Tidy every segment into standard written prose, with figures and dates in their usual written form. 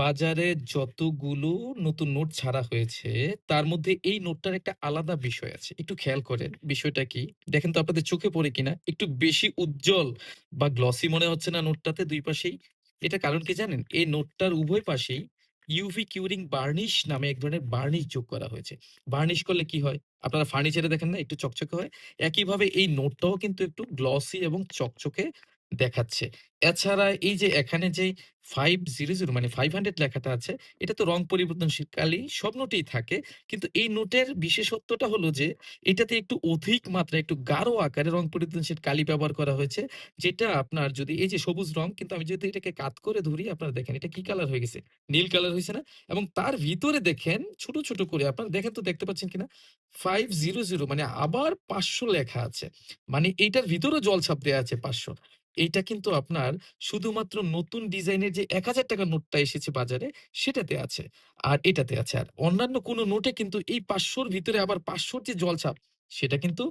বাজারে যতগুলো নতুন নোট ছাড়া হয়েছে, তার মধ্যে এই নোটটার একটা আলাদা বিষয় আছে। একটু খেয়াল করেন বিষয়টা কি? দেখেন তো আপনাদের চোখে পড়ে কিনা? একটু বেশি উজ্জ্বল বা গ্লসি মনে হচ্ছে না নোটটাতে ২ পাশেই? এটার কারণ কি জানেন? এই নোটটার উভয় পাশেই UV কিউরিং বার্নিশ নামে এক ধরনের বার্নিশ যোগ করা হয়েছে। বার্নিশ করলে কি হয়? আপনারা ফার্নিচারে দেখেন না একটু চকচকে হয়? একইভাবে এই নোটটাও কিন্তু একটু গ্লসি এবং চকচকে দেখাচ্ছে। এছাড়া এই যে এখানে যেই 500 মানে 500 লেখাটা আছে, এটা তো রং পরিবর্তনশীলকালী সব নোটেই থাকে। কিন্তু এই নোটের বিশেষত্বটা হলো যে, এটাতে একটু অধিক মাত্রায় একটু গাঢ় আকারে রং পরিবর্তনশীল কালি ব্যবহার করা হয়েছে। যেটা আপনার যদি এই যে সবুজ রং কিন্তু আমি যদি এটাকে কাত করে ধরি আপনারা দেখেন এটা কি কালার হয়ে গেছে? নীল কালার হইছে না? এবং তার ভিতরে দেখেন ছোট, ছোট করে আপনারা দেখেন তো দেখতে পাচ্ছেন কিনা? 500 মানে আবার ৫০০ লেখা আছে। মানে এইটার ভিতরেও জলছাপ দেয়া আছে ৫০০। এইটা কিন্তু আপনার শুধুমাত্র নতুন ডিজাইনের যে ৳১,০০০ নোটটা এসেছে বাজারে, সেটাতে আছে। আর এটাতে আছে। আর অন্যান্য কোনো নোটে কিন্তু এই ৫০০ র ভিতরে আবার ৫০০ র যে জলছাপ, সেটা কিন্তু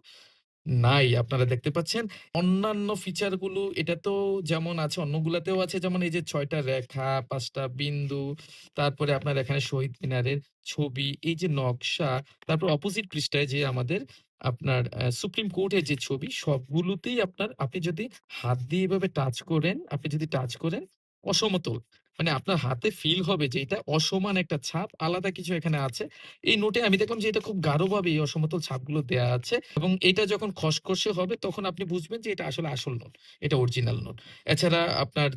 নাই। আপনারা দেখতে পাচ্ছেন। অন্যান্য ফিচার গুলো এটাতেও যেমন আছে অন্যগুলাতেও আছে যেমন এই যে ৬ টা রেখা, ৫ টা বিন্দু, তারপরে আপনার এখানে শহীদ মিনারের ছবি, এই যে নকশা, তারপর অপোজিট পৃষ্ঠায় যে আমাদের আপনার সুপ্রিম কোর্টের যে ছবি সবগুলোতেই আপনি যদি হাত দিয়ে এভাবে টাচ করেন, আপনি যদি টাচ করেন অসমতল। মানে আপনার হাতে ফিল হবে যে এটা অসমান একটা ছাপ, আলাদা কিছু এখানে আছে। এই নোটে আমি দেখলাম যে এটা খুব গাঢ়ভাবে এই অসমতল ছাপগুলো দেয়া আছে এবং এটা যখন খসখসে হবে তখন আপনি বুঝবেন যে এটা আসলে আসল নোট। এটা অরিজিনাল নোট। এছাড়া আপনার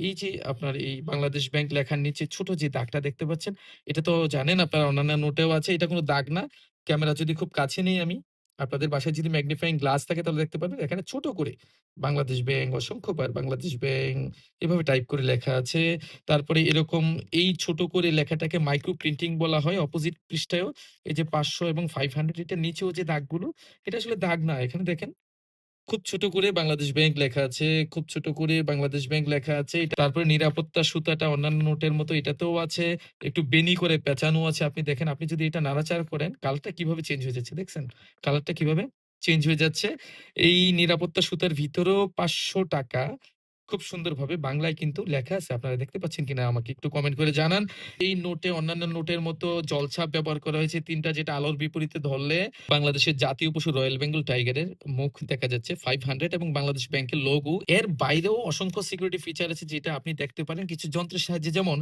এই যে আপনার এই বাংলাদেশ ব্যাংক লেখার নিচে ছোট যে দাগটা দেখতে পাচ্ছেন, এটা তো জানেন আপনার অন্যান্য নোটেও আছে। এটা কোন দাগ না। ক্যামেরা যদি খুব কাছে নেই আমি, আপনাদের বাসায় যদি ম্যাগনিফাইং গ্লাস থাকে তাহলে দেখতে পারবেন এখানে ছোট করে বাংলাদেশ ব্যাংক, অসংখ্যবার বাংলাদেশ ব্যাংক এভাবে টাইপ করে লেখা আছে। তারপরে এরকম এই ছোট করে লেখাটাকে মাইক্রো প্রিন্টিং বলা হয়। অপোজিট পৃষ্ঠায়ও এই যে ৫০০ এবং 500 এটার নিচেও যে দাগগুলো, এটা আসলে দাগ না। এখানে দেখেন খুব ছোট করে বাংলাদেশ ব্যাংক লেখা আছে, খুব ছোট করে বাংলাদেশ ব্যাংক লেখা আছে। তারপরে নিরাপত্তার সুতাটা অন্যান্য নোটের মতো এটাতেও আছে। একটু বেনি করে পেঁচানো আছে। আপনি দেখেন, আপনি যদি এটা নাড়াচাড়া করেন, কালারটা কিভাবে চেঞ্জ হয়ে যাচ্ছে দেখছেন? কালারটা কিভাবে চেঞ্জ হয়ে যাচ্ছে? এই নিরাপত্তা সুতার ভিতরেও ৳৫০০ খুব সুন্দরভাবে বাংলায় কিন্তু লেখা আছে। আপনারা দেখতে পাচ্ছেন কিনা আমাকে একটু কমেন্ট করে জানান। এই নোটে অন্যান্য নোটের মতো জলছাপ ব্যবহার করা হয়েছে ৩ টা যেটা আলোর বিপরীতে ধরলে বাংলাদেশের জাতীয় পশু রয়েল বেঙ্গল টাইগারের মুখ দেখা যাচ্ছে 500 এবং বাংলাদেশ ব্যাংকের লোগো। এর বাইরেও অসংখ্য সিকিউরিটি ফিচার আছে যেটা আপনি দেখতে পারেন কিছু যন্ত্রের সাহায্যে। যেমন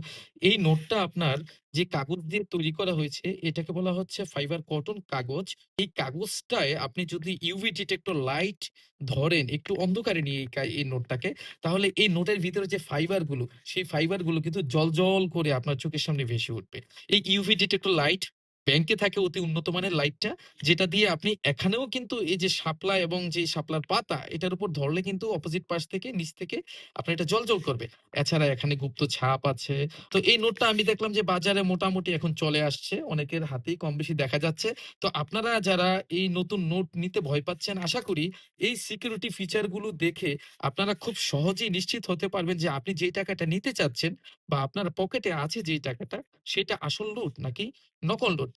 এই নোটটা আপনার যে কাগজ দিয়ে তৈরি করা হয়েছে এটাকে বলা হচ্ছে ফাইবার কটন কাগজ। এই কাগজটায় আপনি যদি ইউভি ডিটেক্টর লাইট ধরেন একটু অন্ধকারে নিয়ে এই নোটটাকে, তাহলে এই নোটের ভিতরে যে ফাইবার গুলো, সেই ফাইবার গুলো কিন্তু জ্বলজ্বল করে আপনার চোখের সামনে ভেসে উঠবে। এই ইউভি ডিটেক্টর লাইট ব্যাংকে থাকে অতি উন্নত মানের লাইটটা, যেটা দিয়ে আপনি এখানেও কিন্তু এই যে শাপলা এবং যে শাপলার পাতা, এটার উপর ধরলে কিন্তু অপোজিট পাশ থেকে নিচ থেকে আপনার এটা জ্বলজ্বল করবে। এছাড়া এখানে গুপ্ত ছাপ আছে। তো এই নোটটা আমি দেখলাম যে বাজারে মোটামুটি এখন চলে আসছে। অনেকের হাতেই কম বেশি দেখা যাচ্ছে। তো আপনারা যারা এই নতুন নোট নিতে ভয় পাচ্ছেন, আশা করি এই সিকিউরিটি ফিচার গুলো দেখে আপনারা খুব সহজেই নিশ্চিত হতে পারবেন যে আপনি যে টাকাটা নিতে চাচ্ছেন বা আপনার পকেটে আছে যেই টাকাটা, সেটা আসল নোট নাকি নকল নোট।